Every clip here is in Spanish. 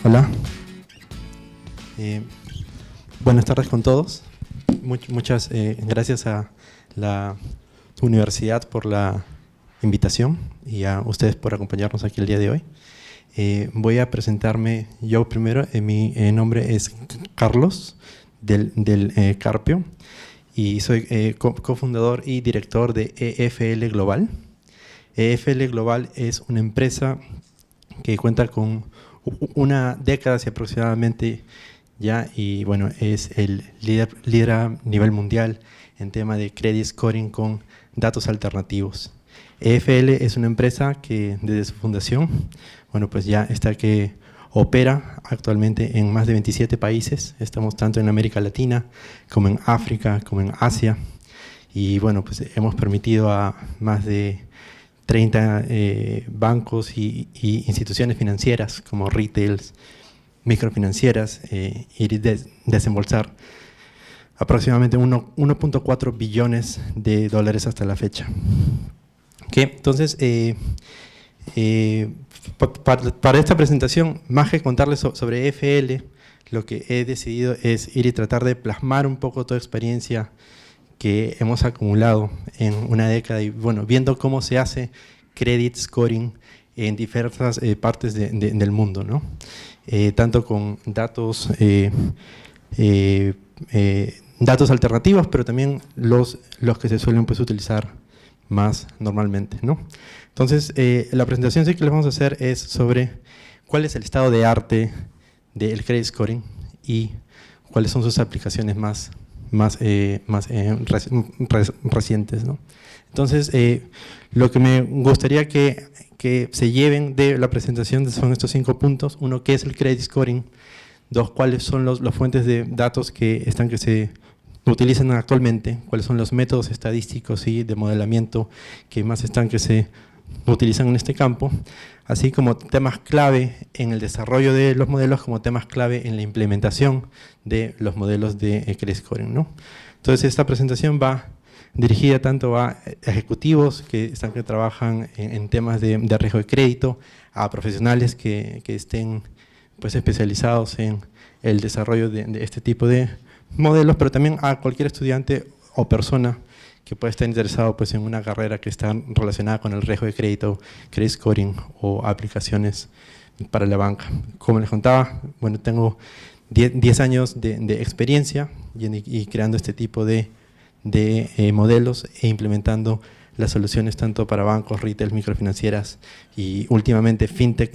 Hola. Buenas tardes con todos. Muchas gracias a la universidad por la invitación y a ustedes por acompañarnos aquí el día de hoy. Voy a presentarme yo primero. Mi nombre es Carlos del Carpio y soy cofundador y director de EFL Global. EFL Global es una empresa que cuenta con una década aproximadamente ya, y bueno, es el líder a nivel mundial en tema de credit scoring con datos alternativos. EFL es una empresa que desde su fundación, bueno, pues ya está que opera actualmente en más de 27 países. Estamos tanto en América Latina como en África, como en Asia, y bueno, pues hemos permitido a más de 30 bancos y instituciones financieras como retails, microfinancieras, y desembolsar aproximadamente 1.4 billones de dólares hasta la fecha. ¿Okay? Entonces, para esta presentación, más que contarles sobre EFL, lo que he decidido es ir y tratar de plasmar un poco toda experiencia que hemos acumulado en una década y bueno, viendo cómo se hace credit scoring en diversas partes del mundo, ¿no? Tanto con datos, datos alternativos, pero también los que se suelen pues utilizar más normalmente, ¿no? Entonces, la presentación que les vamos a hacer es sobre cuál es el estado de arte del credit scoring y cuáles son sus aplicaciones más recientes, ¿no? Entonces, lo que me gustaría que se lleven de la presentación son estos 5 puntos. Uno, ¿qué es el credit scoring? 2, ¿cuáles son las fuentes de datos que se utilizan actualmente? ¿Cuáles son los métodos estadísticos y de modelamiento que más que se utilizan en este campo? Así como temas clave en el desarrollo de los modelos, como temas clave en la implementación de los modelos de credit scoring, ¿no? Entonces, esta presentación va dirigida tanto a ejecutivos que trabajan en temas de riesgo de crédito, a profesionales que estén pues especializados en el desarrollo de este tipo de modelos, pero también a cualquier estudiante o persona que pueda estar interesado pues en una carrera que está relacionada con el riesgo de crédito, credit scoring o aplicaciones para la banca. Como les contaba, bueno, tengo 10 años de experiencia y creando este tipo de modelos e implementando las soluciones tanto para bancos, retail, microfinancieras y últimamente fintech,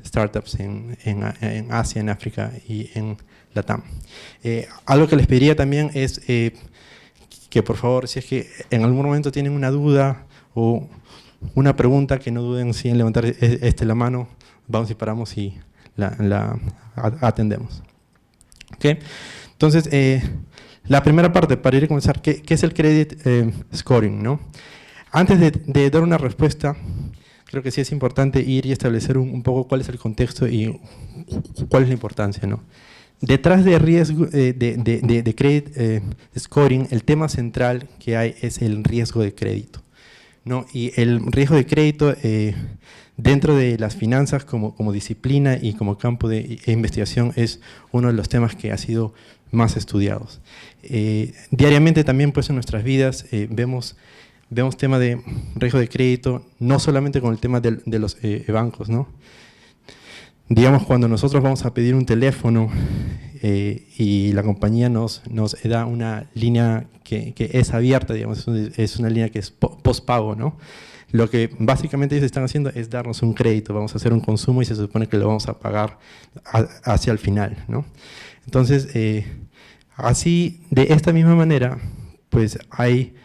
startups en Asia, en África y en Latam. Algo que les pediría también es que por favor, si es que en algún momento tienen una duda o una pregunta, que no duden en levantar la mano, vamos y paramos y la atendemos. ¿Okay? Entonces, la primera parte, para ir a comenzar, ¿qué es el credit scoring, ¿no? Antes de dar una respuesta, creo que sí es importante ir y establecer un poco cuál es el contexto y cuál es la importancia, ¿no? Detrás de riesgo de credit scoring, el tema central que hay es el riesgo de crédito, ¿no? Y el riesgo de crédito dentro de las finanzas como disciplina y como campo de investigación es uno de los temas que ha sido más estudiados. Diariamente también pues en nuestras vidas vemos tema de riesgo de crédito, no solamente con el tema de los bancos, ¿no? Digamos, cuando nosotros vamos a pedir un teléfono y la compañía nos da una línea que es abierta, digamos, es una línea que es postpago, ¿no? Lo que básicamente ellos están haciendo es darnos un crédito, vamos a hacer un consumo y se supone que lo vamos a pagar hacia el final, ¿no? Entonces, así, de esta misma manera, pues hay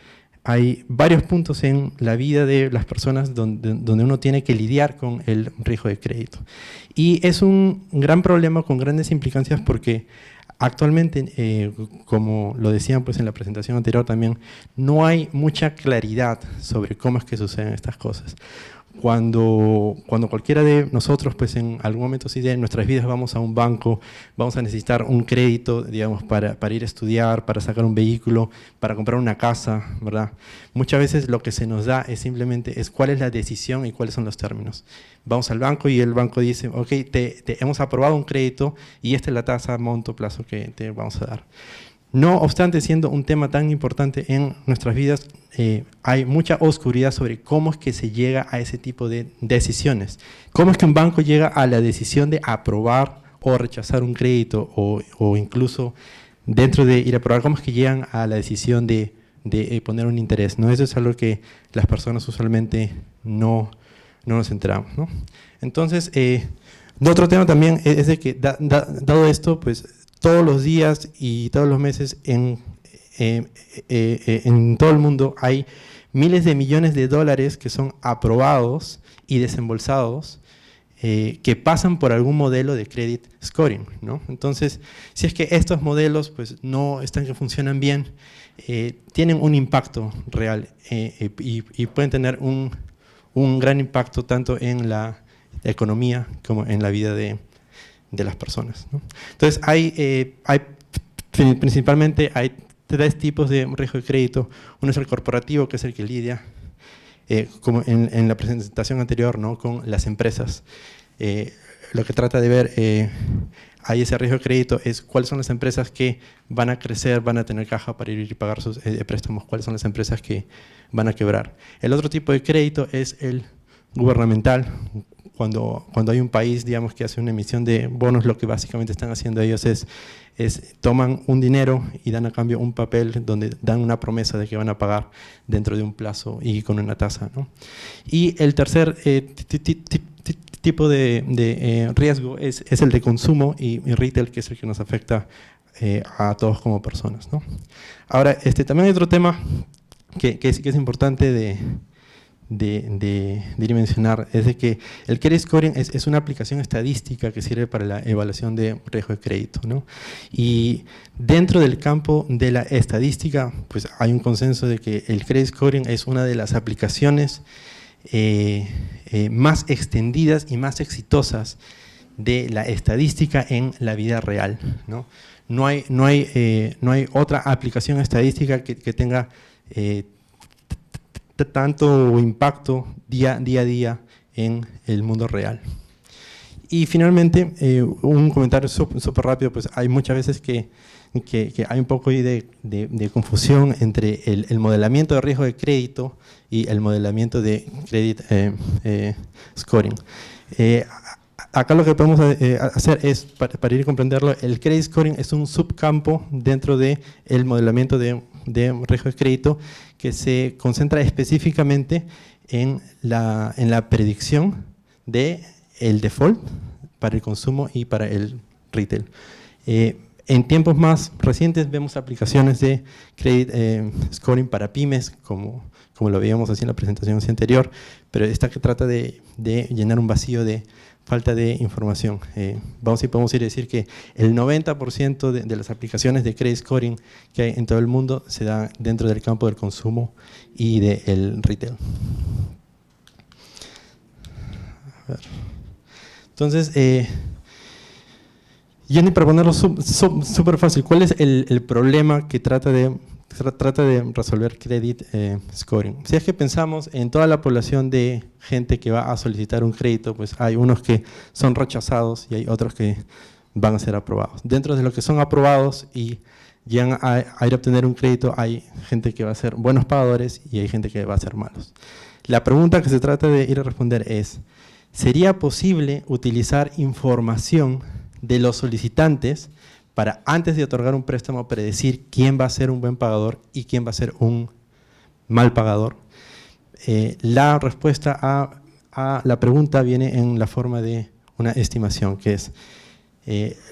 varios puntos en la vida de las personas donde uno tiene que lidiar con el riesgo de crédito. Y es un gran problema con grandes implicancias porque actualmente, como lo decían pues en la presentación anterior también, no hay mucha claridad sobre cómo es que suceden estas cosas. cuando cualquiera de nosotros, pues en algún momento sí de nuestras vidas vamos a un banco, vamos a necesitar un crédito, digamos, para ir a estudiar, para sacar un vehículo, para comprar una casa, ¿verdad? Muchas veces lo que se nos da es simplemente cuál es la decisión y cuáles son los términos. Vamos al banco y el banco dice, ok, te hemos aprobado un crédito y esta es la tasa, monto, plazo que te vamos a dar. No obstante, siendo un tema tan importante en nuestras vidas, hay mucha oscuridad sobre cómo es que se llega a ese tipo de decisiones. ¿Cómo es que un banco llega a la decisión de aprobar o rechazar un crédito o incluso dentro de ir a aprobar, cómo es que llegan a la decisión de poner un interés? ¿No? Eso es algo que las personas usualmente no nos enteramos, ¿no? Entonces, otro tema también es de que, dado esto, pues todos los días y todos los meses en todo el mundo hay miles de millones de dólares que son aprobados y desembolsados que pasan por algún modelo de credit scoring, ¿no? Entonces, si es que estos modelos pues, no están que funcionan bien, tienen un impacto real y pueden tener un gran impacto tanto en la economía como en la vida de las personas, ¿no? Entonces, principalmente hay tres tipos de riesgo de crédito. Uno es el corporativo, que es el que lidia, como en la presentación anterior, ¿no? Con las empresas. Lo que trata de ver ahí ese riesgo de crédito es cuáles son las empresas que van a crecer, van a tener caja para ir y pagar sus préstamos, cuáles son las empresas que van a quebrar. El otro tipo de crédito es el gubernamental. Cuando hay un país, digamos, que hace una emisión de bonos, lo que básicamente están haciendo ellos es toman un dinero y dan a cambio un papel donde dan una promesa de que van a pagar dentro de un plazo y con una tasa, ¿no? Y el tercer tipo de riesgo es el de consumo y retail, que es el que nos afecta a todos como personas, ¿no? Ahora, también hay otro tema que es importante de mencionar, es de que el credit scoring es una aplicación estadística que sirve para la evaluación de riesgo de crédito, ¿no? Y dentro del campo de la estadística, pues hay un consenso de que el credit scoring es una de las aplicaciones más extendidas y más exitosas de la estadística en la vida real, ¿no? No hay otra aplicación estadística que tenga tanto impacto día a día en el mundo real. Y finalmente, un comentario súper rápido, pues hay muchas veces que hay un poco de confusión entre el modelamiento de riesgo de crédito y el modelamiento de credit scoring. Acá lo que podemos hacer es, para ir a comprenderlo, el credit scoring es un subcampo dentro del modelamiento de riesgo de crédito que se concentra específicamente en la predicción del default para el consumo y para el retail. En tiempos más recientes vemos aplicaciones de credit scoring para pymes, como lo veíamos así en la presentación anterior, pero esta que trata de llenar un vacío de falta de información. Podemos ir a decir que el 90% de las aplicaciones de credit scoring que hay en todo el mundo se dan dentro del campo del consumo y del retail. A ver. Entonces, Jenny, para ponerlo súper fácil, ¿cuál es el problema que trata de resolver credit scoring? Si es que pensamos en toda la población de gente que va a solicitar un crédito, pues hay unos que son rechazados y hay otros que van a ser aprobados. Dentro de los que son aprobados y llegan a ir a obtener un crédito, hay gente que va a ser buenos pagadores y hay gente que va a ser malos. La pregunta que se trata de ir a responder es, ¿sería posible utilizar información de los solicitantes para, antes de otorgar un préstamo, predecir quién va a ser un buen pagador y quién va a ser un mal pagador? La respuesta a la pregunta viene en la forma de una estimación, que es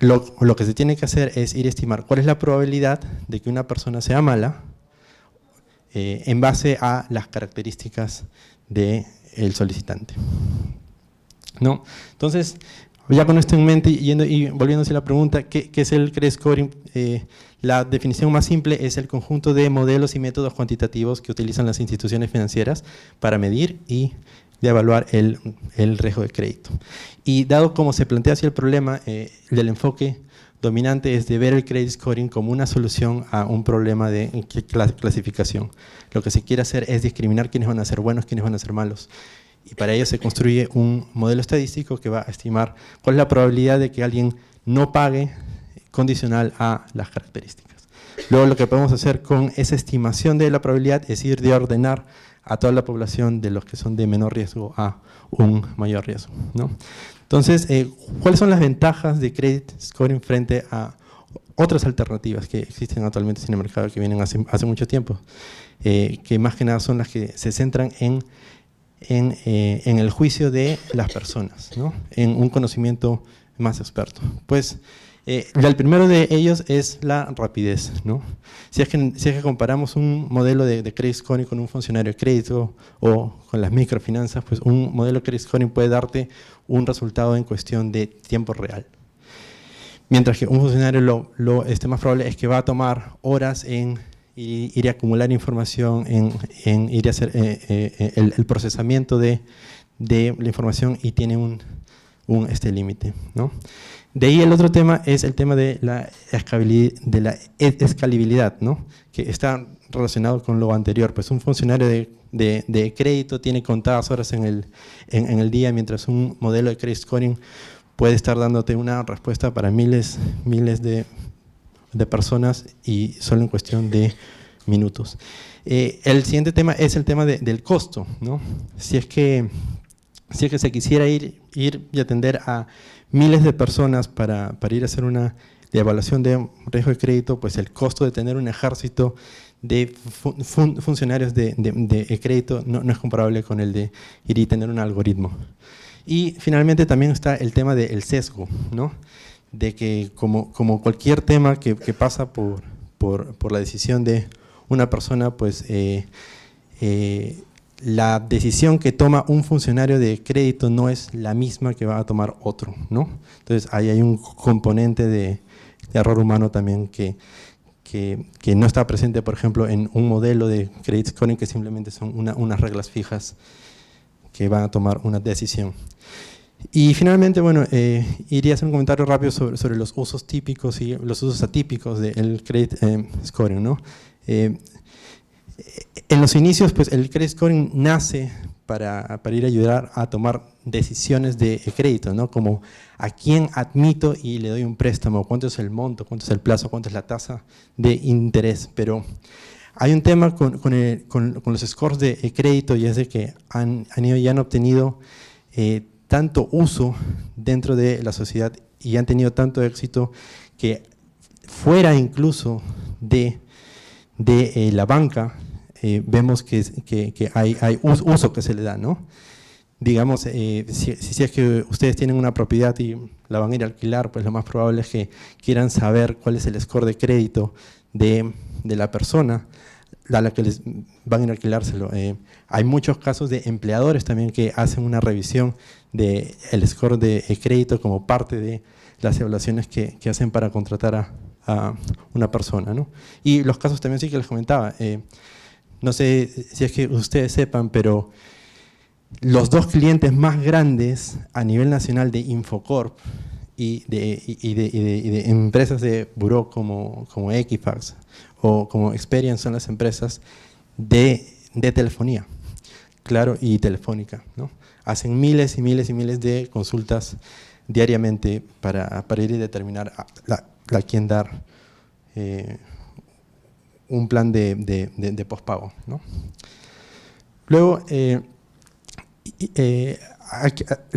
lo que se tiene que hacer es ir a estimar cuál es la probabilidad de que una persona sea mala en base a las características del solicitante, ¿no? Entonces, Ya con esto en mente y volviéndose a la pregunta, ¿qué es el credit scoring? La definición más simple es el conjunto de modelos y métodos cuantitativos que utilizan las instituciones financieras para medir y de evaluar el riesgo de crédito. Y dado como se plantea así el problema, el enfoque dominante es de ver el credit scoring como una solución a un problema de clasificación. Lo que se quiere hacer es discriminar quiénes van a ser buenos, quiénes van a ser malos. Y para ello se construye un modelo estadístico que va a estimar cuál es la probabilidad de que alguien no pague condicional a las características. Luego lo que podemos hacer con esa estimación de la probabilidad es ir de ordenar a toda la población de los que son de menor riesgo a un mayor riesgo, ¿no? Entonces, ¿cuáles son las ventajas de credit scoring frente a otras alternativas que existen actualmente en el mercado, que vienen hace mucho tiempo? Que más que nada son las que se centran en el juicio de las personas, ¿no? En un conocimiento más experto. Pues el primero de ellos es la rapidez, ¿no? Si es que comparamos un modelo de credit scoring con un funcionario de crédito o con las microfinanzas, pues un modelo de credit scoring puede darte un resultado en cuestión de tiempo real. Mientras que un funcionario lo más probable es que va a tomar horas en ir a acumular información, en ir a hacer el procesamiento de la información y tiene un límite, ¿no? De ahí el otro tema es el tema de la escalabilidad, ¿no? Que está relacionado con lo anterior. Pues un funcionario de crédito tiene contadas horas en el día, mientras un modelo de credit scoring puede estar dándote una respuesta para miles de personas y solo en cuestión de minutos. El siguiente tema es el tema del costo, ¿no? Si es que se quisiera ir y atender a miles de personas para ir a hacer una evaluación de riesgo de crédito, pues el costo de tener un ejército de funcionarios de crédito no es comparable con el de ir y tener un algoritmo. Y finalmente también está el tema del sesgo, ¿no? De que como cualquier tema que pasa por la decisión de una persona, pues la decisión que toma un funcionario de crédito no es la misma que va a tomar otro, ¿no? Entonces ahí hay un componente de error humano también que no está presente, por ejemplo, en un modelo de credit scoring, que simplemente son unas reglas fijas que van a tomar una decisión. Y finalmente, bueno, iría a hacer un comentario rápido sobre los usos típicos y los usos atípicos del credit scoring, ¿no? En los inicios, pues el credit scoring nace para ir a ayudar a tomar decisiones de crédito, ¿no? Como a quién admito y le doy un préstamo, cuánto es el monto, cuánto es el plazo, cuánto es la tasa de interés. Pero hay un tema con los scores de crédito, y es de que han ido y han obtenido tanto uso dentro de la sociedad y han tenido tanto éxito que fuera incluso de la banca, vemos que hay uso que se le da, ¿no? Digamos, si es que ustedes tienen una propiedad y la van a ir a alquilar, pues lo más probable es que quieran saber cuál es el score de crédito de la persona a la que les van a ir a alquilárselo. Hay muchos casos de empleadores también que hacen una revisión del score de crédito como parte de las evaluaciones que hacen para contratar a una persona, ¿no? Y los casos también sí que les comentaba. No sé si es que ustedes sepan, pero los dos clientes más grandes a nivel nacional de Infocorp y de empresas de buró como Equifax o como Experian son las empresas de telefonía, Claro y Telefónica, ¿no? Hacen miles y miles y miles de consultas diariamente para ir y determinar a quién dar un plan de pospago, ¿no? Luego,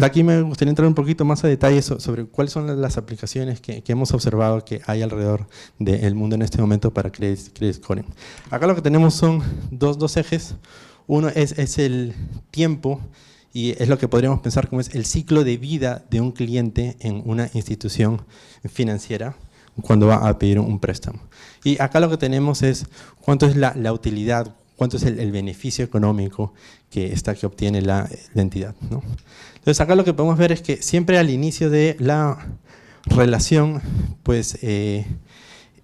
aquí me gustaría entrar un poquito más a detalle sobre cuáles son las aplicaciones que hemos observado que hay alrededor del mundo en este momento para credit scoring. Acá lo que tenemos son dos ejes. Uno es el tiempo, y es lo que podríamos pensar como es el ciclo de vida de un cliente en una institución financiera cuando va a pedir un préstamo. Y acá lo que tenemos es cuánto es la utilidad, cuánto es el beneficio económico que obtiene la entidad, ¿no? Entonces acá lo que podemos ver es que siempre al inicio de la relación, pues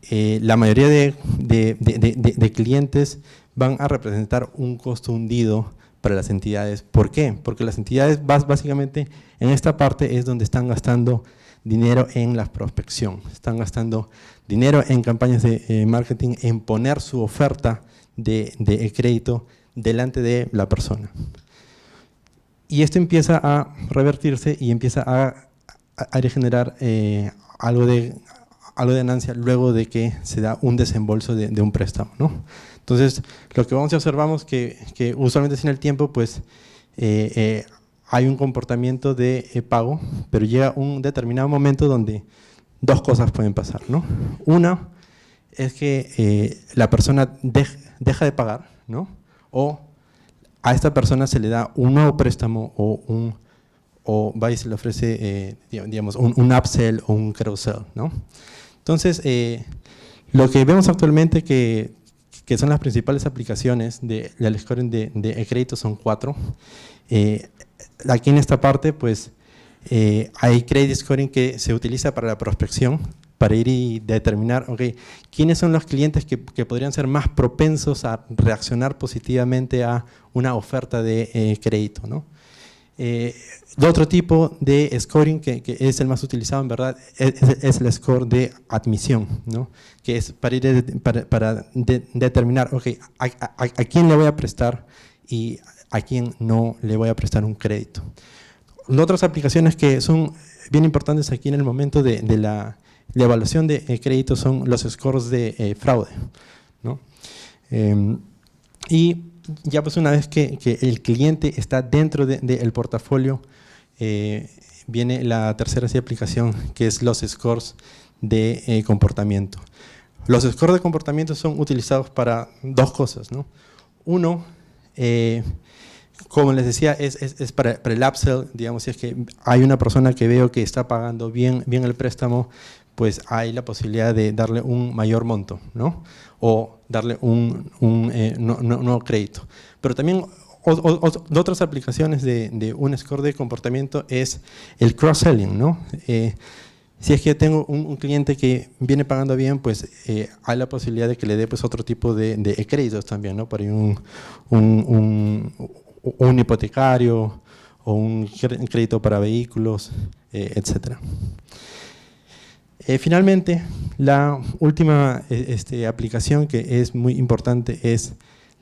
la mayoría de clientes van a representar un costo hundido para las entidades. ¿Por qué? Porque las entidades básicamente en esta parte es donde están gastando dinero en la prospección, están gastando dinero en campañas de marketing, en poner su oferta de crédito delante de la persona. Y esto empieza a revertirse y empieza a generar algo de ganancia luego de que se da un desembolso de un préstamo, ¿no? Entonces, lo que vamos a observamos que usualmente sin el tiempo, pues hay un comportamiento de pago, pero llega un determinado momento donde dos cosas pueden pasar, ¿no? Una es que la persona deja de pagar, ¿no? O a esta persona se le da un nuevo préstamo o va y se le ofrece, digamos, un upsell o un cross-sell, ¿no? Entonces, lo que vemos actualmente que son las principales aplicaciones del scoring de crédito son 4. Aquí en esta parte, pues, hay credit scoring que se utiliza para la prospección, para ir y determinar, quiénes son los clientes que podrían ser más propensos a reaccionar positivamente a una oferta de crédito, ¿no? Otro tipo de scoring que es el más utilizado en verdad es el score de admisión, ¿no? Que es para determinar, a quién le voy a prestar y a quién no le voy a prestar un crédito. Otras aplicaciones que son bien importantes aquí en el momento de la evaluación de crédito son los scores de fraude, ¿no? Y ya pues una vez que el cliente está dentro del portafolio, viene la tercera aplicación, que es los scores de comportamiento. Los scores de comportamiento son utilizados para dos cosas, ¿no? Uno, como les decía, es para el upsell, digamos, si es que hay una persona que veo que está pagando bien el préstamo, pues hay la posibilidad de darle un mayor monto, ¿no? O darle un nuevo crédito. Pero también otras aplicaciones de un score de comportamiento es el cross-selling, ¿no? Si es que tengo un cliente que viene pagando bien, pues hay la posibilidad de que le dé pues, otro tipo de créditos también, ¿no? Para un hipotecario o un crédito para vehículos, etcétera. Finalmente, la última aplicación que es muy importante es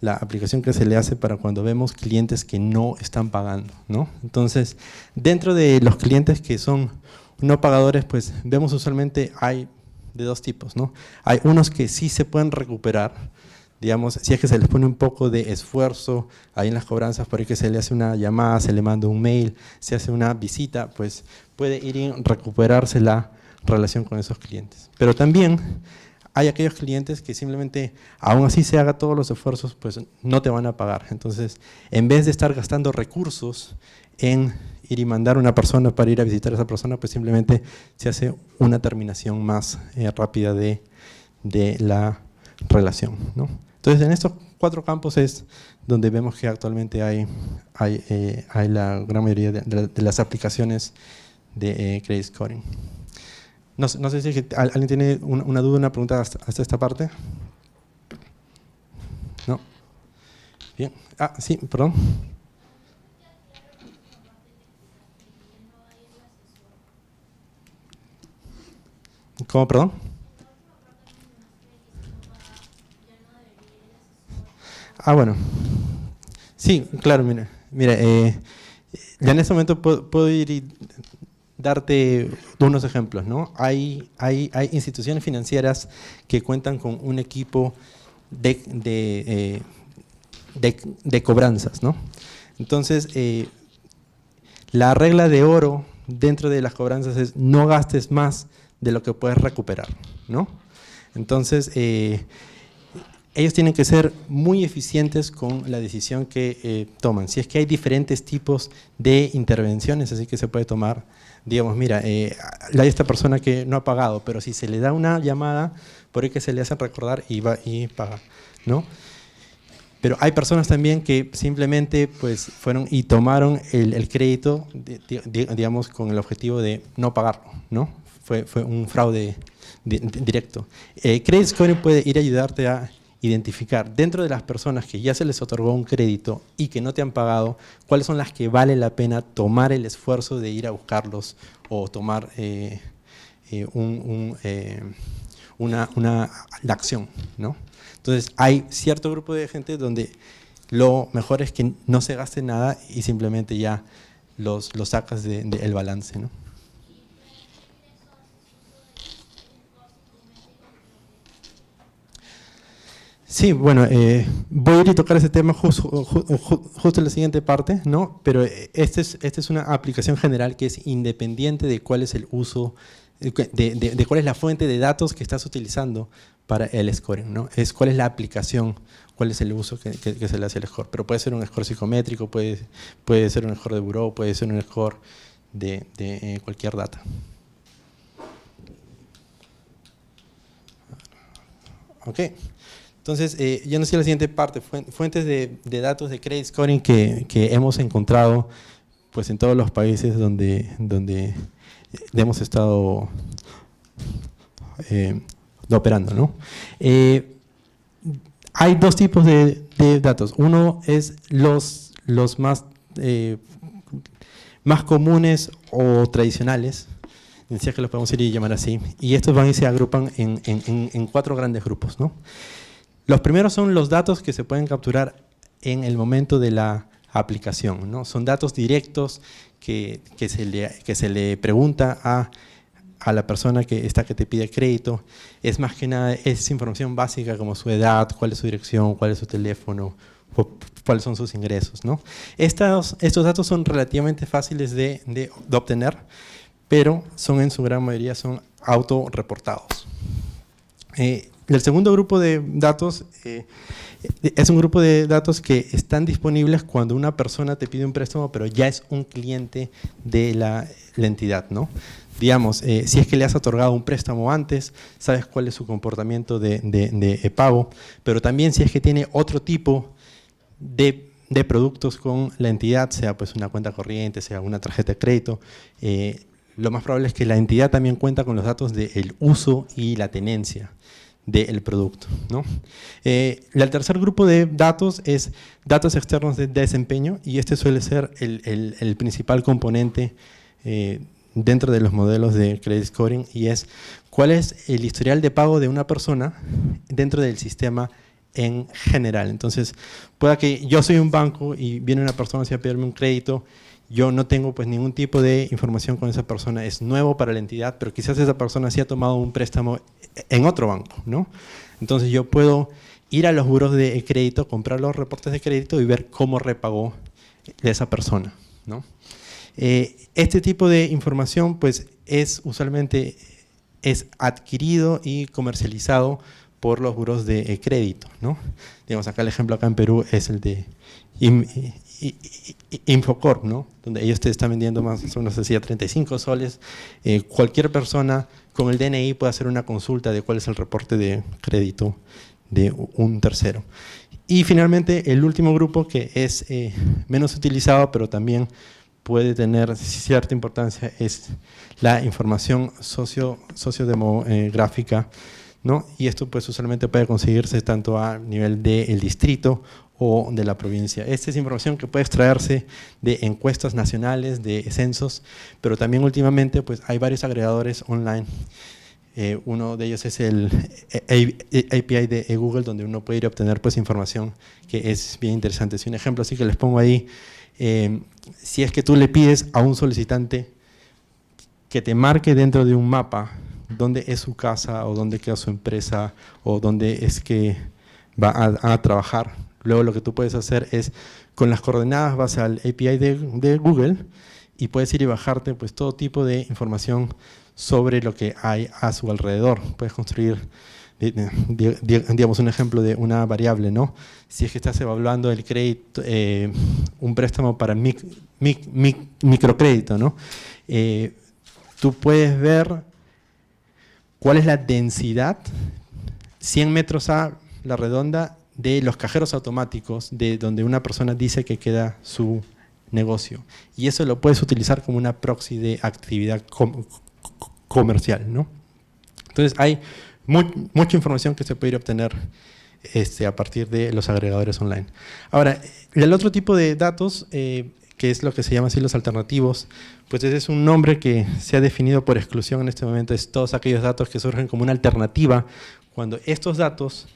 la aplicación que se le hace para cuando vemos clientes que no están pagando, ¿no? Entonces, dentro de los clientes que son no pagadores, pues vemos usualmente hay de dos tipos, ¿no? Hay unos que sí se pueden recuperar, digamos, si es que se les pone un poco de esfuerzo ahí en las cobranzas, por ahí que se le hace una llamada, se le manda un mail, se hace una visita, pues puede ir y recuperarse la relación con esos clientes. Pero también hay aquellos clientes que simplemente, aún así se haga todos los esfuerzos, pues no te van a pagar. Entonces, en vez de estar gastando recursos en ir y mandar a una persona para ir a visitar a esa persona, pues simplemente se hace una terminación más rápida de la relación, ¿no? Entonces, en estos 4 campos es donde vemos que actualmente hay la gran mayoría de las aplicaciones de credit scoring. No sé si alguien tiene una duda, una pregunta hasta esta parte. ¿No? Bien. Sí, perdón. ¿Cómo, perdón? Bueno. Sí, claro, mira, ya en este momento puedo ir y darte unos ejemplos, ¿no? Hay instituciones financieras que cuentan con un equipo de cobranzas, ¿no? Entonces, la regla de oro dentro de las cobranzas es no gastes más de lo que puedes recuperar, ¿no? Entonces, ellos tienen que ser muy eficientes con la decisión que toman. Si es que hay diferentes tipos de intervenciones, así que se puede tomar, digamos, mira, hay esta persona que no ha pagado, pero si se le da una llamada, por ahí que se le hace recordar y va y paga, ¿no? Pero hay personas también que simplemente pues, fueron y tomaron el crédito, digamos, con el objetivo de no pagarlo, ¿no? Fue un fraude directo. Credit scoring puede ir a ayudarte a identificar dentro de las personas que ya se les otorgó un crédito y que no te han pagado, cuáles son las que vale la pena tomar el esfuerzo de ir a buscarlos o tomar la acción, ¿no? Entonces hay cierto grupo de gente donde lo mejor es que no se gaste nada y simplemente ya los sacas del balance, ¿no? Sí, bueno, voy a ir a tocar ese tema justo en la siguiente parte, ¿no? Pero esta es una aplicación general que es independiente de cuál es el uso, de cuál es la fuente de datos que estás utilizando para el scoring, ¿no? Es cuál es la aplicación, cuál es el uso que se le hace al score. Pero puede ser un score psicométrico, puede ser un score de buró, puede ser un score de cualquier data. Ok. Entonces, ya no sé la siguiente parte, fuentes de datos de credit scoring que hemos encontrado pues, en todos los países donde hemos estado operando, ¿no? Hay dos tipos de datos. Uno es los más comunes o tradicionales, decía que los podemos ir y llamar así, y estos van y se agrupan en 4 grandes grupos, ¿no? Los primeros son los datos que se pueden capturar en el momento de la aplicación, ¿no? Son datos directos que se le pregunta a la persona que te pide crédito. Es más que nada, es información básica como su edad, cuál es su dirección, cuál es su teléfono, cuáles son sus ingresos, ¿no? Estos datos son relativamente fáciles de obtener, pero en su gran mayoría son autorreportados. El segundo grupo de datos es un grupo de datos que están disponibles cuando una persona te pide un préstamo, pero ya es un cliente de la entidad, ¿no? Digamos, si es que le has otorgado un préstamo antes, sabes cuál es su comportamiento de pago, pero también si es que tiene otro tipo de productos con la entidad, sea pues una cuenta corriente, sea una tarjeta de crédito, lo más probable es que la entidad también cuenta con los datos del uso y la tenencia del producto, ¿no? El tercer grupo de datos es datos externos de desempeño, y este suele ser el principal componente dentro de los modelos de credit scoring, y es cuál es el historial de pago de una persona dentro del sistema en general. Entonces, pueda que yo soy un banco y viene una persona a pedirme un crédito, yo no tengo pues ningún tipo de información con esa persona, es nuevo para la entidad, pero quizás esa persona sí ha tomado un préstamo en otro banco, ¿no? Entonces yo puedo ir a los buros de crédito, comprar los reportes de crédito y ver cómo repagó esa persona, ¿no? Este tipo de información pues usualmente es adquirido y comercializado por los buros de crédito, ¿no? Digamos, acá el ejemplo acá en Perú es el de Infocorp, ¿no? Donde ellos te están vendiendo más o menos así a 35 soles. Cualquier persona con el DNI puede hacer una consulta de cuál es el reporte de crédito de un tercero. Y finalmente el último grupo, que es menos utilizado pero también puede tener cierta importancia, es la información sociodemográfica, ¿no? Y esto pues usualmente puede conseguirse tanto a nivel del distrito o de la provincia. Esta es información que puede extraerse de encuestas nacionales, de censos, pero también últimamente pues hay varios agregadores online. Uno de ellos es el API de Google, donde uno puede ir a obtener pues información que es bien interesante. Si un ejemplo así que les pongo ahí, si es que tú le pides a un solicitante que te marque dentro de un mapa dónde es su casa o dónde queda su empresa o dónde es que va a trabajar, luego lo que tú puedes hacer es, con las coordenadas vas al API de Google y puedes ir y bajarte pues todo tipo de información sobre lo que hay a su alrededor. Puedes construir, digamos, un ejemplo de una variable, ¿no? Si es que estás evaluando el crédito, un préstamo para microcrédito, ¿no? Tú puedes ver cuál es la densidad, 100 metros a la redonda, de los cajeros automáticos, de donde una persona dice que queda su negocio. Y eso lo puedes utilizar como una proxy de actividad comercial, ¿no? Entonces hay mucha información que se puede ir a obtener a partir de los agregadores online. Ahora, el otro tipo de datos, que es lo que se llama así los alternativos, pues ese es un nombre que se ha definido por exclusión en este momento, es todos aquellos datos que surgen como una alternativa cuando estos datos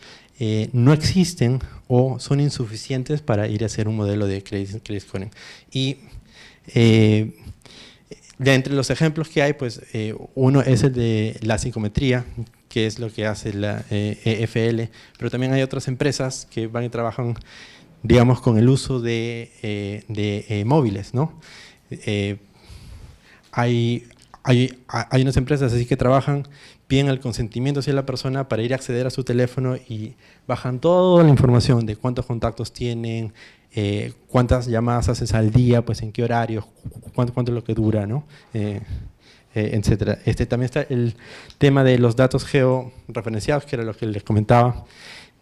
no existen o son insuficientes para ir a hacer un modelo de credit scoring. Y de entre los ejemplos que hay, pues uno es el de la psicometría, que es lo que hace la EFL, pero también hay otras empresas que van y trabajan, digamos, con el uso de móviles, ¿no? Hay unas empresas así que trabajan, piden el consentimiento hacia la persona para ir a acceder a su teléfono y bajan toda la información de cuántos contactos tienen, cuántas llamadas haces al día, pues en qué horarios, cuánto es lo que dura, ¿no? Etcétera. También está el tema de los datos georreferenciados, que era lo que les comentaba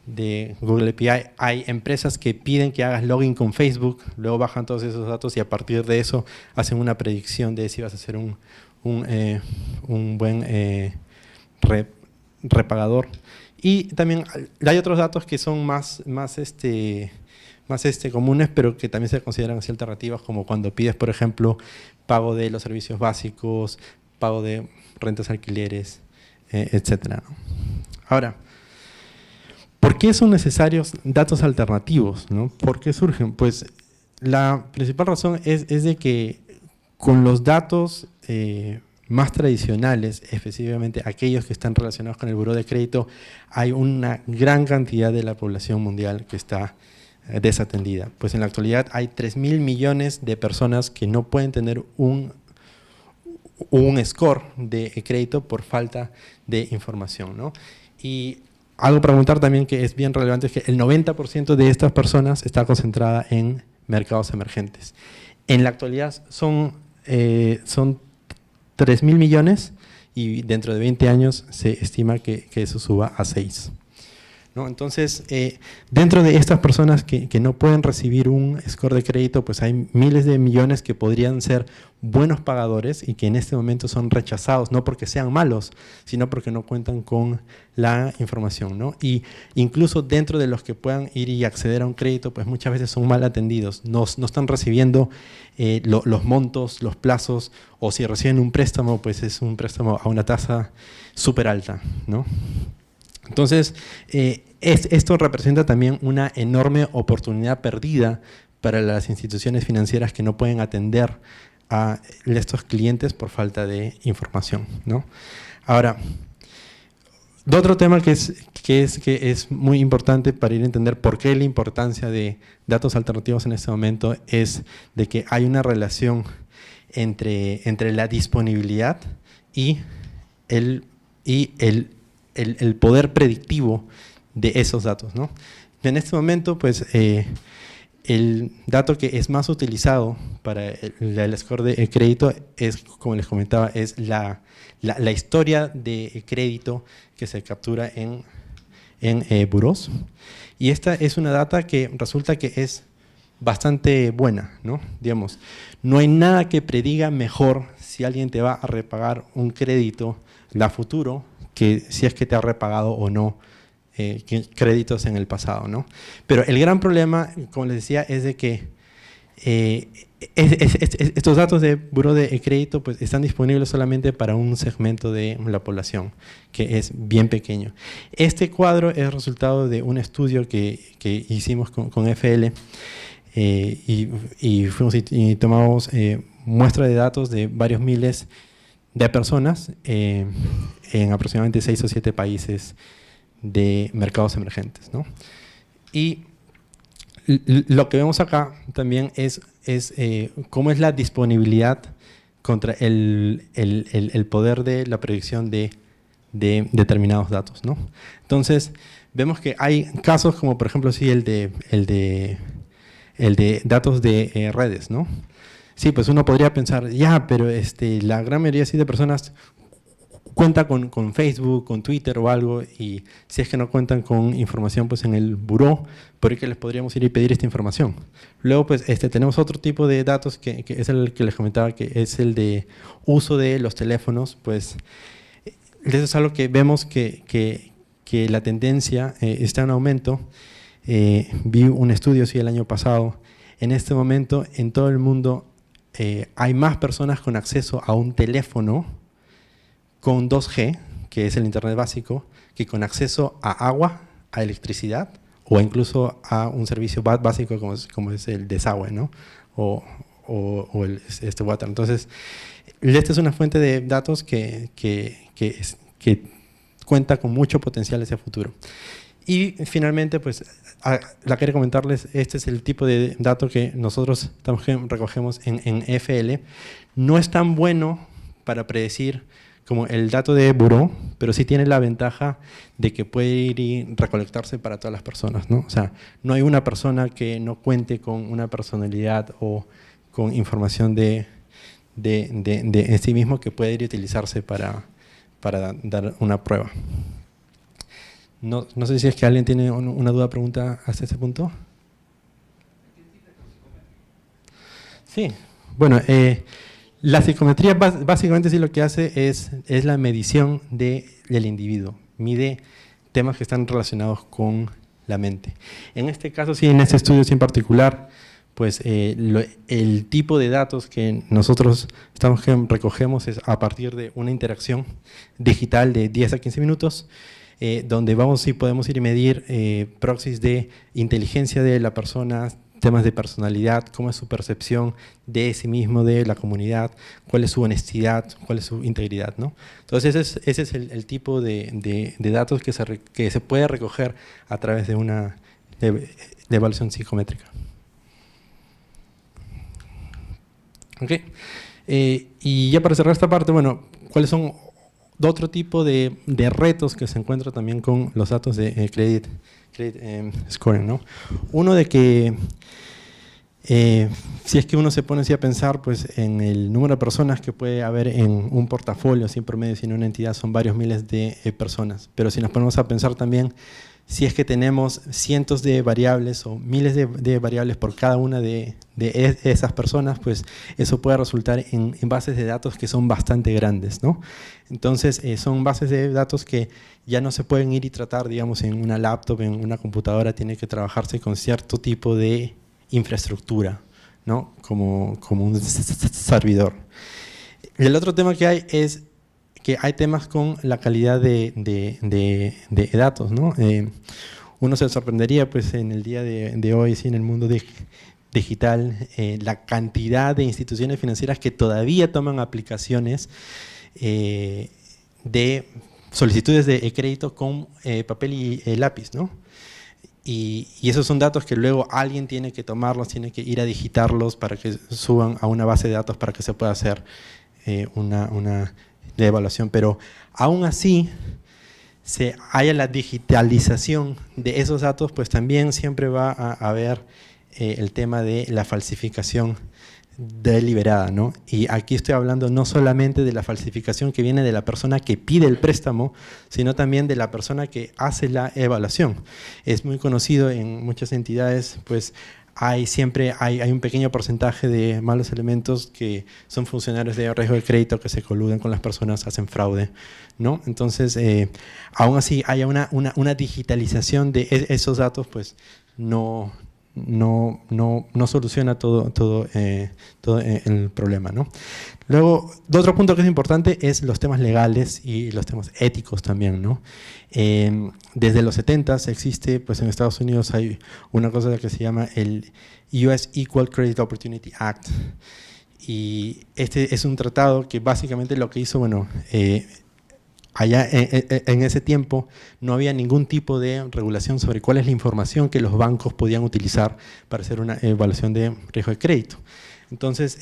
de Google API. Hay empresas que piden que hagas login con Facebook, luego bajan todos esos datos y a partir de eso hacen una predicción de si vas a ser un buen repagador. Y también hay otros datos que son más comunes, pero que también se consideran así alternativas, como cuando pides, por ejemplo, pago de los servicios básicos, pago de rentas, alquileres, etcétera, ¿no? Ahora, ¿por qué son necesarios datos alternativos, ¿no? ¿Por qué surgen? Pues la principal razón es de que con los datos más tradicionales, específicamente aquellos que están relacionados con el buró de crédito, hay una gran cantidad de la población mundial que está desatendida. Pues en la actualidad hay 3.000 millones de personas que no pueden tener un score de crédito por falta de información, ¿no? Y algo para preguntar también que es bien relevante es que el 90% de estas personas está concentrada en mercados emergentes. En la actualidad son 3.000 millones y dentro de 20 años se estima que eso suba a 6. ¿No? Entonces, dentro de estas personas que no pueden recibir un score de crédito, pues hay miles de millones que podrían ser buenos pagadores y que en este momento son rechazados, no porque sean malos, sino porque no cuentan con la información, ¿no? Y incluso dentro de los que puedan ir y acceder a un crédito, pues muchas veces son mal atendidos, no están recibiendo los montos, los plazos, o si reciben un préstamo, pues es un préstamo a una tasa súper alta, ¿no? Entonces, esto representa también una enorme oportunidad perdida para las instituciones financieras que no pueden atender a estos clientes por falta de información, ¿no? Ahora, otro tema que es muy importante para ir a entender por qué la importancia de datos alternativos en este momento es de que hay una relación entre la disponibilidad y el poder predictivo de esos datos, ¿no? En este momento, pues, el dato que es más utilizado para el score de crédito es, como les comentaba, es la historia de crédito que se captura en burós. Y esta es una data que resulta que es bastante buena, ¿no? Digamos, no hay nada que prediga mejor si alguien te va a repagar un crédito a futuro que si es que te ha repagado o no créditos en el pasado, ¿no? Pero el gran problema, como les decía, es de que estos datos de buró de crédito pues, están disponibles solamente para un segmento de la población, que es bien pequeño. Este cuadro es resultado de un estudio que hicimos con FL y fuimos y tomamos muestra de datos de varios miles de personas en aproximadamente 6 o 7 países de mercados emergentes, ¿no? Y lo que vemos acá también es cómo es la disponibilidad contra el poder de la predicción de determinados datos, ¿no? Entonces, vemos que hay casos como, por ejemplo, sí, el de datos de redes, ¿no? Sí, pues uno podría pensar, ya, pero la gran mayoría sí de personas cuenta con Facebook, con Twitter o algo, y si es que no cuentan con información pues en el buró, por ahí que les podríamos ir y pedir esta información. Luego pues tenemos otro tipo de datos que es el que les comentaba, que es el de uso de los teléfonos. Pues eso es algo que vemos que la tendencia está en aumento. Vi un estudio el año pasado. En este momento en todo el mundo hay más personas con acceso a un teléfono con 2G, que es el internet básico, que con acceso a agua, a electricidad o incluso a un servicio básico como es el desagüe, ¿no? o el water. Entonces, esta es una fuente de datos que cuenta con mucho potencial hacia el futuro. Y finalmente, pues, la quería comentarles, este es el tipo de dato que nosotros recogemos en FL. No es tan bueno para predecir como el dato de buró, pero sí tiene la ventaja de que puede ir y recolectarse para todas las personas, ¿no? O sea, no hay una persona que no cuente con una personalidad o con información de sí mismo que puede ir y utilizarse para dar una prueba. No sé si es que alguien tiene una duda o pregunta hasta ese punto. Sí, bueno, la psicometría básicamente sí lo que hace es la medición del individuo. Mide temas que están relacionados con la mente. En este caso, sí, en este estudio en particular, pues el tipo de datos que nosotros recogemos es a partir de una interacción digital de 10 a 15 minutos, donde podemos ir y medir proxies de inteligencia de la persona, temas de personalidad, cómo es su percepción de sí mismo, de la comunidad, cuál es su honestidad, cuál es su integridad, ¿no? Entonces ese es el tipo de datos que se puede recoger a través de una de evaluación psicométrica. Ok. Y ya para cerrar esta parte, bueno, ¿cuáles son otro tipo de retos que se encuentran también con los datos de credit scoring, ¿no? Uno de que si es que uno se pone así a pensar pues en el número de personas que puede haber en un portafolio, así en promedio, si en una entidad son varios miles de personas, pero si nos ponemos a pensar también si es que tenemos cientos de variables o miles de variables por cada una de esas personas, pues eso puede resultar en bases de datos que son bastante grandes, ¿no? Entonces, son bases de datos que ya no se pueden ir y tratar, digamos, en una laptop, en una computadora, tiene que trabajarse con cierto tipo de infraestructura, ¿no? Como un servidor. El otro tema que hay es que hay temas con la calidad de datos, ¿no? Uno se sorprendería pues en el día de hoy, sí, en el mundo digital, la cantidad de instituciones financieras que todavía toman aplicaciones de solicitudes de crédito con papel y lápiz, ¿no? Y esos son datos que luego alguien tiene que tomarlos, tiene que ir a digitarlos para que suban a una base de datos para que se pueda hacer una de evaluación, pero aún así haya la digitalización de esos datos, pues también siempre va a haber el tema de la falsificación deliberada, ¿no? Y aquí estoy hablando no solamente de la falsificación que viene de la persona que pide el préstamo, sino también de la persona que hace la evaluación. Es muy conocido en muchas entidades, pues siempre hay un pequeño porcentaje de malos elementos que son funcionarios de riesgo de crédito que se coluden con las personas, hacen fraude, ¿no? Entonces, aún así haya una digitalización de esos datos, pues no soluciona todo el problema, ¿no? Luego, otro punto que es importante es los temas legales y los temas éticos también, ¿no? Desde los 70s existe, pues en Estados Unidos hay una cosa que se llama el US Equal Credit Opportunity Act, y este es un tratado que básicamente lo que hizo, bueno, allá en ese tiempo no había ningún tipo de regulación sobre cuál es la información que los bancos podían utilizar para hacer una evaluación de riesgo de crédito. Entonces,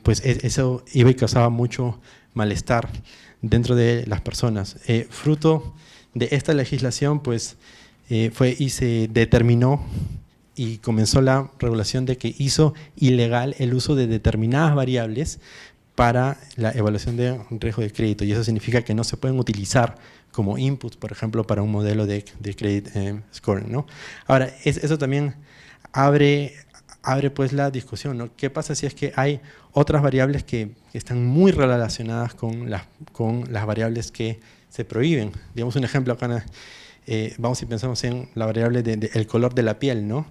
pues eso iba y causaba mucho malestar dentro de las personas. Fruto de esta legislación, pues fue y se determinó y comenzó la regulación de que hizo ilegal el uso de determinadas variables para la evaluación de riesgo de crédito, y eso significa que no se pueden utilizar como inputs, por ejemplo, para un modelo de credit scoring, ¿no? Ahora, eso también abre pues la discusión, ¿no? ¿Qué pasa si es que hay otras variables que están muy relacionadas con las variables que se prohíben? Digamos un ejemplo acá, vamos y pensamos en la variable del color de la piel, ¿no?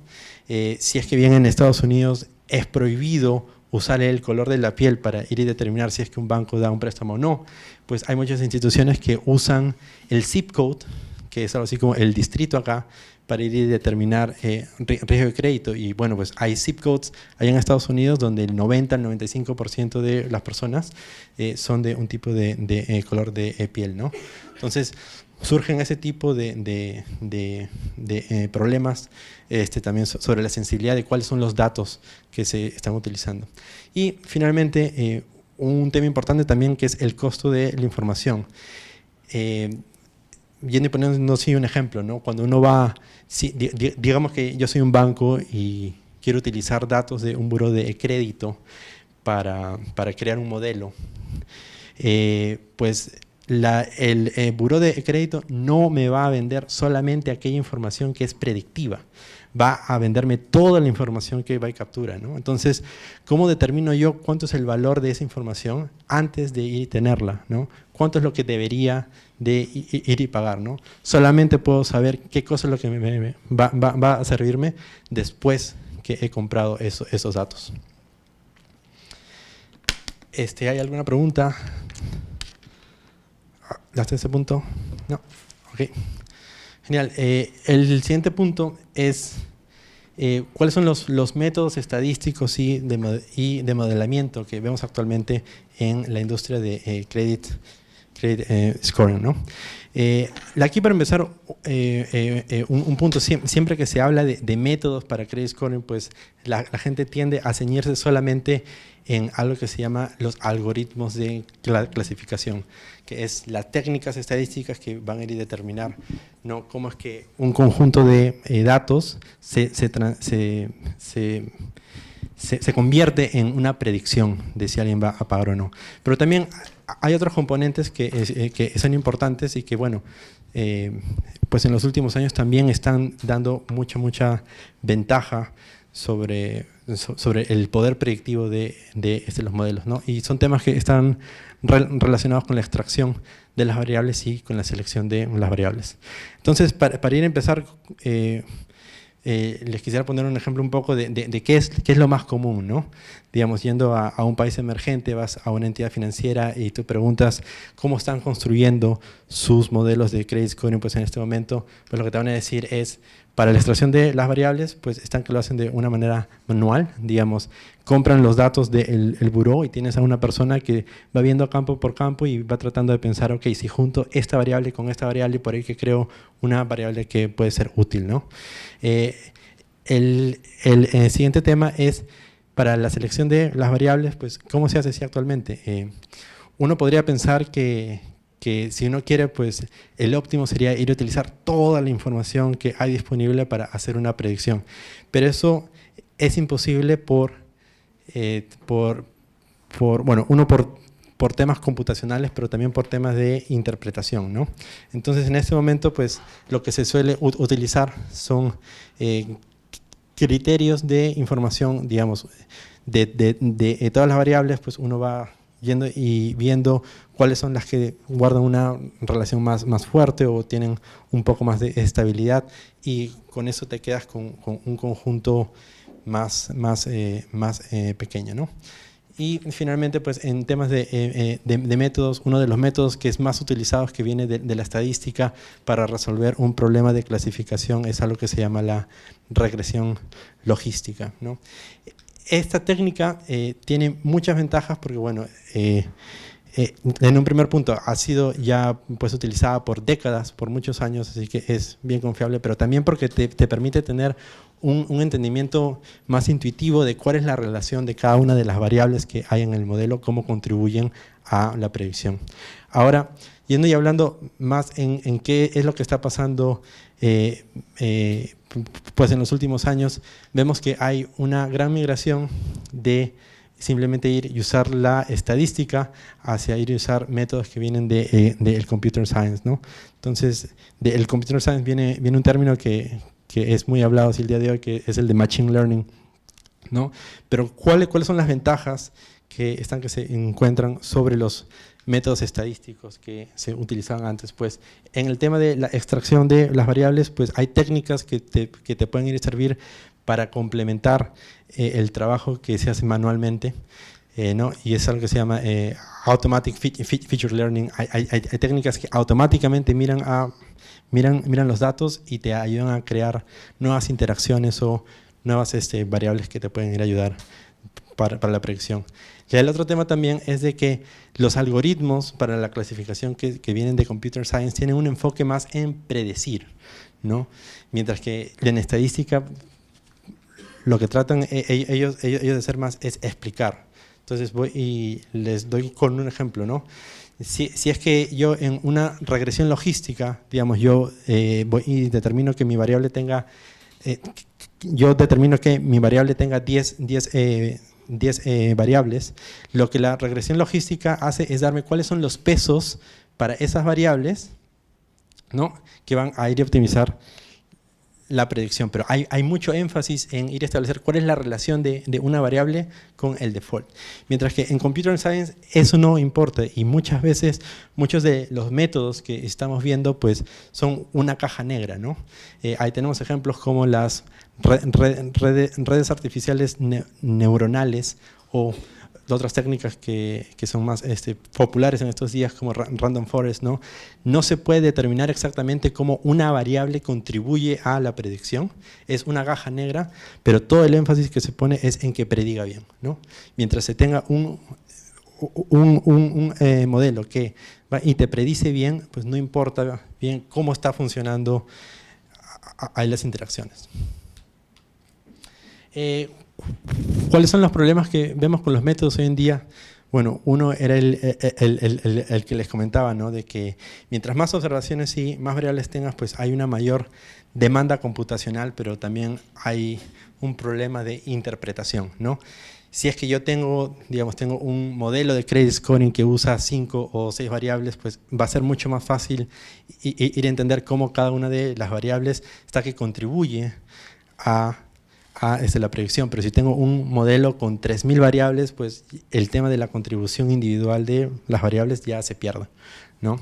Si es que bien en Estados Unidos es prohibido usar el color de la piel para ir y determinar si es que un banco da un préstamo o no, pues hay muchas instituciones que usan el zip code, que es algo así como el distrito acá, para ir y determinar riesgo de crédito. Y bueno, pues hay zip codes allá en Estados Unidos donde el 90 al 95% de las personas son de un tipo de color de piel, ¿no? Entonces, surgen ese tipo de problemas también sobre la sensibilidad de cuáles son los datos que se están utilizando. Y finalmente, un tema importante también que es el costo de la información. Yendo y poniendo así un ejemplo, ¿no? Cuando uno va, digamos que yo soy un banco y quiero utilizar datos de un buró de crédito para crear un modelo, pues el buró de crédito no me va a vender solamente aquella información que es predictiva, va a venderme toda la información que va y captura, ¿no? Entonces, ¿cómo determino yo cuánto es el valor de esa información antes de ir y tenerla, ¿no? ¿Cuánto es lo que debería de ir y pagar, ¿no? Solamente puedo saber qué cosa es lo que va a servirme después que he comprado esos datos. ¿Hay alguna pregunta? ¿Hasta ese punto? No. Ok. Genial. El siguiente punto es cuáles son los métodos estadísticos y de modelamiento que vemos actualmente en la industria de credit scoring, ¿no? Aquí para empezar, un punto, siempre que se habla de métodos para credit scoring, pues la gente tiende a ceñirse solamente en algo que se llama los algoritmos de clasificación, que es las técnicas estadísticas que van a ir a determinar, ¿no?, cómo es que un conjunto de datos se convierte en una predicción de si alguien va a pagar o no. Pero también hay otros componentes que son importantes y que, bueno, pues en los últimos años también están dando mucha ventaja sobre el poder predictivo de los modelos, ¿no? Y son temas que están relacionados con la extracción de las variables y con la selección de las variables. Entonces, para ir a empezar, les quisiera poner un ejemplo un poco de qué es lo más común, ¿no? Digamos, yendo a un país emergente, vas a una entidad financiera y tú preguntas cómo están construyendo sus modelos de credit scoring, pues en este momento, pues lo que te van a decir es, para la extracción de las variables, pues están que lo hacen de una manera manual, digamos, compran los datos del buró y tienes a una persona que va viendo campo por campo y va tratando de pensar, ok, si junto esta variable con esta variable, por ahí que creo una variable que puede ser útil, ¿no? El siguiente tema es, para la selección de las variables, pues, ¿cómo se hace así actualmente? Uno podría pensar que si uno quiere, pues el óptimo sería ir a utilizar toda la información que hay disponible para hacer una predicción. Pero eso es imposible por temas computacionales, pero también por temas de interpretación, ¿no? Entonces, en este momento, pues lo que se suele utilizar son criterios de información, digamos, de todas las variables, pues uno va yendo y viendo cuáles son las que guardan una relación más fuerte o tienen un poco más de estabilidad, y con eso te quedas con un conjunto más pequeño, ¿no? Y finalmente, pues en temas de métodos, uno de los métodos que es más utilizados, que viene de la estadística para resolver un problema de clasificación, es algo que se llama la regresión logística, ¿no? Esta técnica tiene muchas ventajas porque, bueno, en un primer punto ha sido ya pues utilizada por décadas, por muchos años, así que es bien confiable, pero también porque te permite tener un entendimiento más intuitivo de cuál es la relación de cada una de las variables que hay en el modelo, cómo contribuyen a la predicción. Ahora, yendo y hablando más en qué es lo que está pasando pues en los últimos años, vemos que hay una gran migración de simplemente ir y usar la estadística hacia ir y usar métodos que vienen del computer science, ¿no? Entonces, del computer science viene un término que es muy hablado así el día de hoy, que es el de machine learning, ¿no? Pero ¿cuáles son las ventajas que se encuentran sobre los métodos estadísticos que se utilizaban antes? Pues en el tema de la extracción de las variables, pues hay técnicas que te pueden ir a servir para complementar el trabajo que se hace manualmente, ¿no? Y es algo que se llama automatic feature learning. Hay técnicas que automáticamente miran los datos y te ayudan a crear nuevas interacciones o nuevas variables que te pueden ir a ayudar para la predicción. Ya el otro tema también es de que los algoritmos para la clasificación que vienen de Computer Science tienen un enfoque más en predecir, ¿no? Mientras que en estadística lo que tratan ellos de hacer más es explicar. Entonces voy y les doy con un ejemplo, ¿no? Si es que yo en una regresión logística, digamos, yo voy y determino que mi variable tenga, diez variables, lo que la regresión logística hace es darme cuáles son los pesos para esas variables, ¿no? Que van a ir a optimizar la predicción, pero hay mucho énfasis en ir a establecer cuál es la relación de una variable con el default. Mientras que en Computer Science eso no importa y muchas veces muchos de los métodos que estamos viendo pues son una caja negra, ¿no? Ahí tenemos ejemplos como las redes artificiales neuronales o otras técnicas que son más populares en estos días como Random Forest, ¿no? No se puede determinar exactamente cómo una variable contribuye a la predicción, es una caja negra, pero todo el énfasis que se pone es en que prediga bien, ¿no? Mientras se tenga un modelo que va y te predice bien, pues no importa bien cómo está funcionando ahí las interacciones. ¿Cuáles son los problemas que vemos con los métodos hoy en día? Bueno, uno era el que les comentaba, ¿no? De que mientras más observaciones y más variables tengas, pues hay una mayor demanda computacional, pero también hay un problema de interpretación, ¿no? Si es que yo tengo un modelo de credit scoring que usa 5 o 6 variables, pues va a ser mucho más fácil ir a entender cómo cada una de las variables está que contribuye a la predicción. Pero si tengo un modelo con 3000 variables, pues el tema de la contribución individual de las variables ya se pierde, ¿no?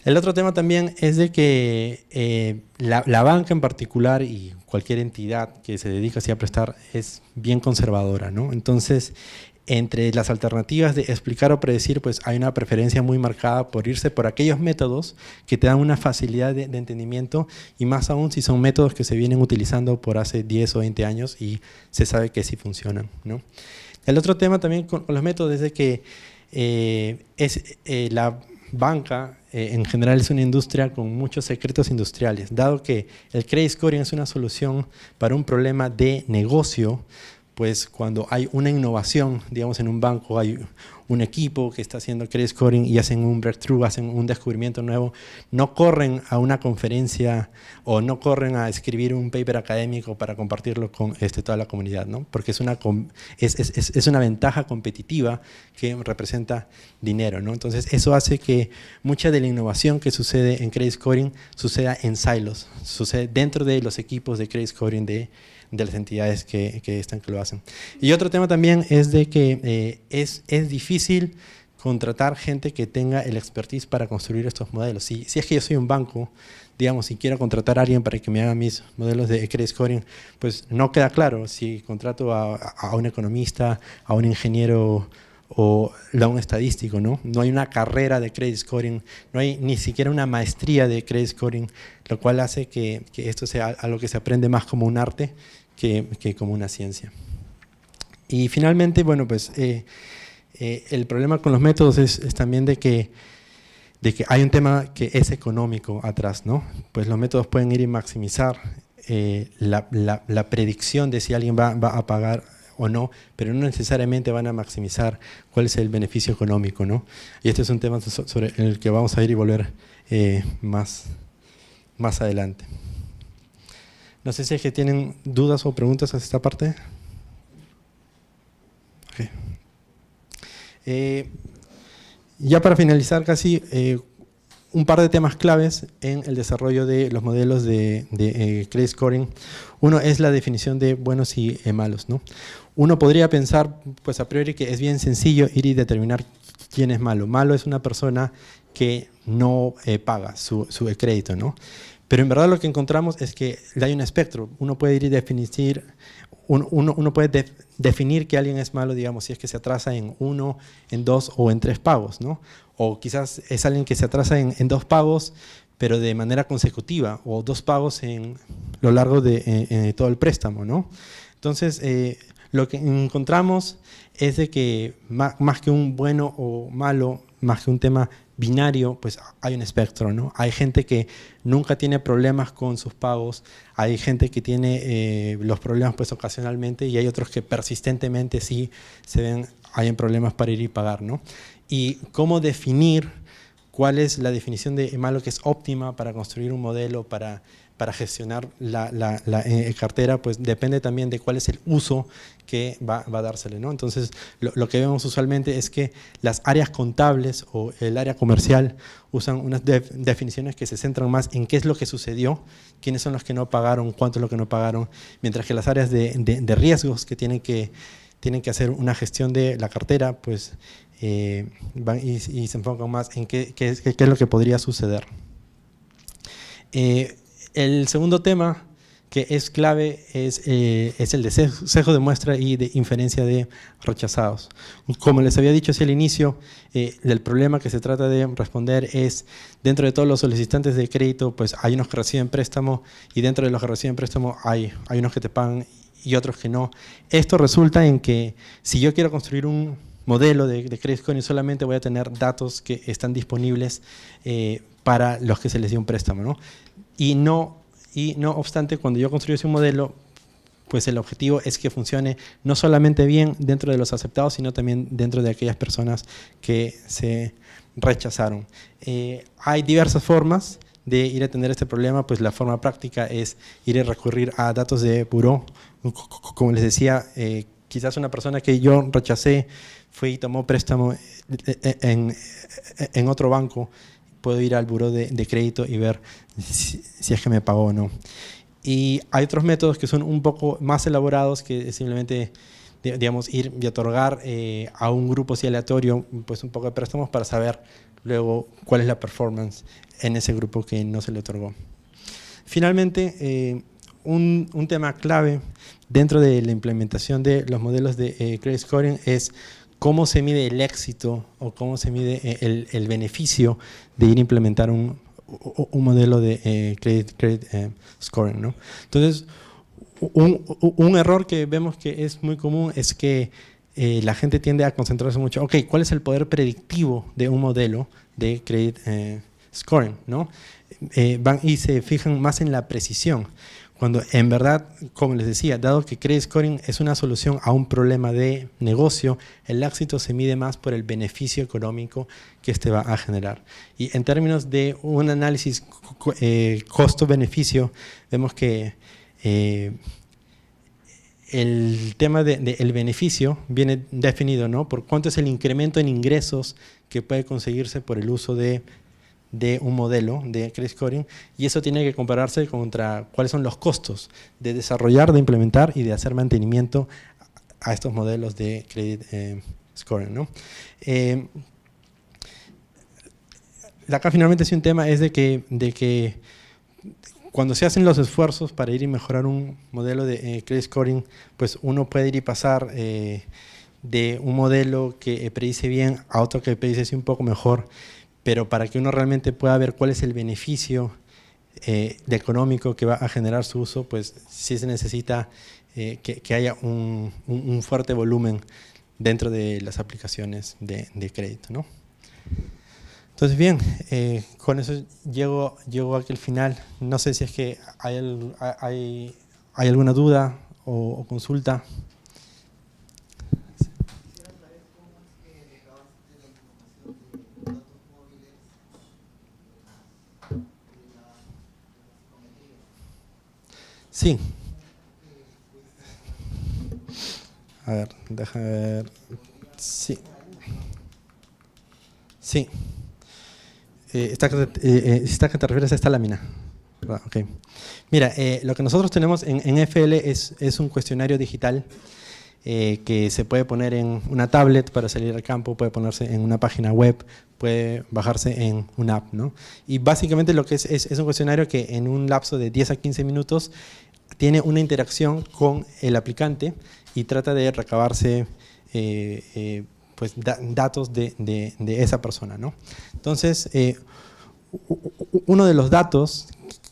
El otro tema también es de que la banca en particular y cualquier entidad que se dedica así a prestar es bien conservadora, ¿no? Entonces, entre las alternativas de explicar o predecir, pues hay una preferencia muy marcada por irse por aquellos métodos que te dan una facilidad de entendimiento, y más aún si son métodos que se vienen utilizando por hace 10 o 20 años y se sabe que sí funcionan, ¿no? El otro tema también con los métodos es de que la banca en general es una industria con muchos secretos industriales. Dado que el credit scoring es una solución para un problema de negocio, pues cuando hay una innovación, digamos en un banco hay un equipo que está haciendo credit scoring y hacen un breakthrough, hacen un descubrimiento nuevo, no corren a una conferencia o no corren a escribir un paper académico para compartirlo con toda la comunidad, ¿no? Porque es una ventaja competitiva que representa dinero, ¿no? Entonces eso hace que mucha de la innovación que sucede en credit scoring suceda en silos, sucede dentro de los equipos de credit scoring de las entidades que lo hacen. Y otro tema también es de que es difícil contratar gente que tenga el expertise para construir estos modelos. Si es que yo soy un banco, digamos, si quiero contratar a alguien para que me haga mis modelos de credit scoring, pues no queda claro si contrato a un economista, a un ingeniero o a un estadístico, ¿no? No hay una carrera de credit scoring, no hay ni siquiera una maestría de credit scoring, lo cual hace que esto sea algo que se aprende más como un arte que como una ciencia. Y finalmente, bueno, pues el problema con los métodos es también de que hay un tema que es económico atrás, ¿no? Pues los métodos pueden ir y maximizar la predicción de si alguien va a pagar o no, pero no necesariamente van a maximizar cuál es el beneficio económico, ¿no? Y este es un tema sobre el que vamos a ir y volver más adelante. No sé si es que tienen dudas o preguntas hacia esta parte. Okay. Ya para finalizar casi, un par de temas claves en el desarrollo de los modelos de credit scoring. Uno es la definición de buenos y malos, ¿no? Uno podría pensar, pues a priori, que es bien sencillo ir y determinar quién es malo. Malo es una persona que no paga su crédito, ¿no? Pero en verdad lo que encontramos es que hay un espectro. Uno puede ir y definir, uno puede definir que alguien es malo, digamos, si es que se atrasa en 1, en 2 o en 3 pagos, ¿no? O quizás es alguien que se atrasa en 2 pagos, pero de manera consecutiva, o 2 pagos en lo largo de todo el préstamo, ¿no? Entonces, lo que encontramos es de que más que un bueno o malo, más que un tema binario, pues hay un espectro, ¿no? Hay gente que nunca tiene problemas con sus pagos, hay gente que tiene los problemas pues ocasionalmente y hay otros que persistentemente sí hay problemas para ir y pagar, ¿no? Y cómo definir cuál es la definición de malo que es óptima para construir un modelo, para gestionar la cartera, pues depende también de cuál es el uso que va a dársele, ¿no? Entonces, lo que vemos usualmente es que las áreas contables o el área comercial usan unas definiciones que se centran más en qué es lo que sucedió, quiénes son los que no pagaron, cuánto es lo que no pagaron, mientras que las áreas de riesgos que tienen que hacer una gestión de la cartera, pues van y se enfocan más en qué es lo que podría suceder. El segundo tema que es clave es el de sesgo de muestra y de inferencia de rechazados. Como les había dicho hacia el inicio, el problema que se trata de responder es, dentro de todos los solicitantes de crédito, pues hay unos que reciben préstamo y dentro de los que reciben préstamo hay unos que te pagan y otros que no. Esto resulta en que si yo quiero construir un modelo de credit scoring, solamente voy a tener datos que están disponibles para los que se les dio un préstamo, ¿no? Y no obstante, cuando yo construyo ese modelo, pues el objetivo es que funcione no solamente bien dentro de los aceptados, sino también dentro de aquellas personas que se rechazaron. Hay diversas formas de ir a atender este problema, pues la forma práctica es ir a recurrir a datos de buró. Como les decía, quizás una persona que yo rechacé fue y tomó préstamo en otro banco, puedo ir al buró de crédito y ver si es que me pagó o no. Y hay otros métodos que son un poco más elaborados, que es simplemente, digamos, ir y otorgar a un grupo así aleatorio pues un poco de préstamos para saber luego cuál es la performance en ese grupo que no se le otorgó. Finalmente, un tema clave dentro de la implementación de los modelos de credit scoring es cómo se mide el éxito o cómo se mide el beneficio de ir a implementar un modelo de credit scoring, ¿no? Entonces, un error que vemos que es muy común es que la gente tiende a concentrarse mucho, ok, ¿cuál es el poder predictivo de un modelo de credit scoring, ¿no? Van y se fijan más en la precisión, cuando en verdad, como les decía, dado que credit scoring es una solución a un problema de negocio, el éxito se mide más por el beneficio económico que este va a generar. Y en términos de un análisis costo-beneficio, vemos que el tema del beneficio viene definido, ¿no?, por cuánto es el incremento en ingresos que puede conseguirse por el uso de un modelo de credit scoring, y eso tiene que compararse contra cuáles son los costos de desarrollar, de implementar y de hacer mantenimiento a estos modelos de credit scoring, ¿no? Acá finalmente sí un tema es de que cuando se hacen los esfuerzos para ir y mejorar un modelo de credit scoring, pues uno puede ir y pasar de un modelo que predice bien a otro que predice así un poco mejor, pero para que uno realmente pueda ver cuál es el beneficio de económico que va a generar su uso, pues sí se necesita que haya un fuerte volumen dentro de las aplicaciones de crédito, ¿no? Entonces, bien, con eso llego aquí al final. No sé si es que hay alguna duda o consulta. Sí. A ver, déjame ver. Sí. Sí. Esta que te refieres a esta lámina. Okay. Mira, lo que nosotros tenemos en FL es un cuestionario digital que se puede poner en una tablet para salir al campo, puede ponerse en una página web, puede bajarse en una app, ¿no? Y básicamente lo que es un cuestionario que en un lapso de 10 a 15 minutos tiene una interacción con el aplicante y trata de recabarse pues, datos de esa persona, ¿no? Entonces, uno de los datos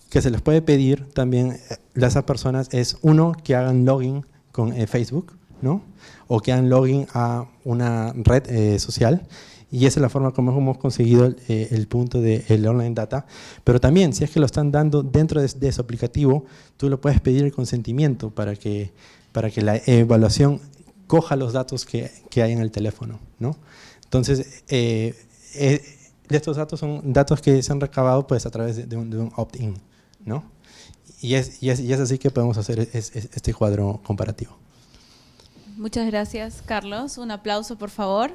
que se les puede pedir también a esas personas es, uno, que hagan login con Facebook, ¿no? O que hagan login a una red social, y esa es la forma como hemos conseguido el punto del online data. Pero también, si es que lo están dando dentro de su aplicativo, tú le puedes pedir el consentimiento para que la evaluación coja los datos que hay en el teléfono, ¿no? Entonces, estos datos son datos que se han recabado pues, a través de un opt-in, ¿no? Y es así que podemos hacer este cuadro comparativo. Muchas gracias, Carlos. Un aplauso, por favor.